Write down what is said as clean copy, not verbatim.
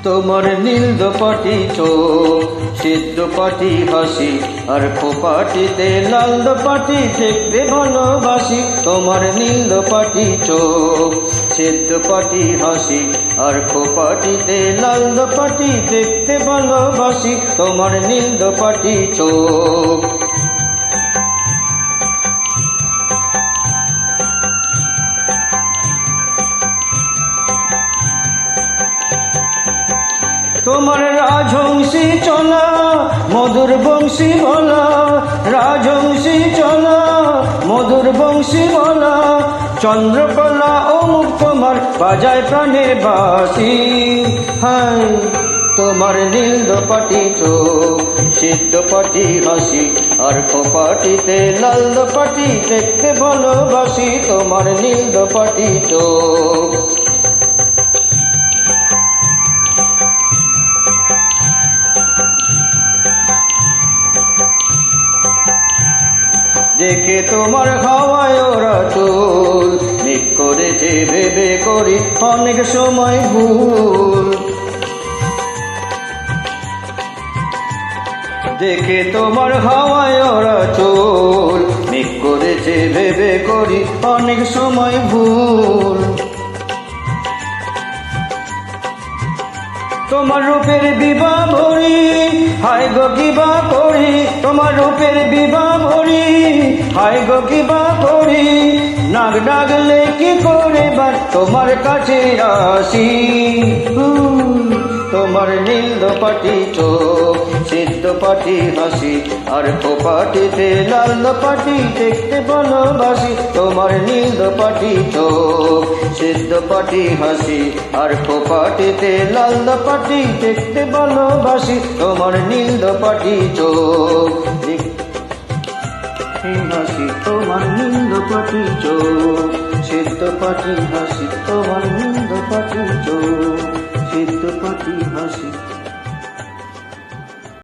তোমার নীল দোপাটি চোখ, সিদ্ধ পাটি হাসি, আর খোপাটিতে লাল দোপাটি দেখতে ভালোবাসি। তোমার নীল দোপাটি চোখ, সিদ্ধ পাটি হাসি, আর খোপাটিতে লাল দোপাটি দেখতে ভালোবাসি। তোমার নীল দোপাটি চোখ। তোমার রাজহংসী চলা, মধুর বংশী বলা, রাজহংসী চলা, মধুর বংশী বলা, চন্দ্রকলা ও মুখ তোমার বাজায় প্রাণের বাসি। হায় তোমার নীল দোপাটি চোখ, সিদ্ধ পাটি হাসি, আর খোপাটিতে লাল দোপাটি দেখতে ভালোবাসি। তোমার নীল দোপাটি চোখ। দেখে তোমার হাওয়ায় ওরা চুল, মেঘ করেছে ভেবে করি অনেক সময় ভুল। দেখে তোমার হাওয়ায় ওরা চুল, মেঘ করেছে ভেবে করি অনেক সময় ভুল। তোমার রূপের বিবাহ ভরি, হায় গো কিবা করি, তোমার রূপের বিবাহ ভরি, হায় গো কিবা করি। নাক ডাকলে কি করে বার তোমার কাছে আসি। তোমার নীল দোপাটি চোখ, সিদ্ধ পাটি হাসি, আর খোপাটিতে লাল দোপাটি দেখতে ভালোবাসি। তোমার নীল দোপাটি চোখ, সিদ্ধ পাটি হাসি, আর খোপাটিতে লাল দোপাটি দেখতে ভালোবাসি। তোমার নীল দোপাটি চোখ হাসি, তোমার নীল দোপাটি চোখ, সিদ্ধ পাটি হাসি, তোমার নীল দোপাটি চোখ, সিদ্ধ পাটি হাসি।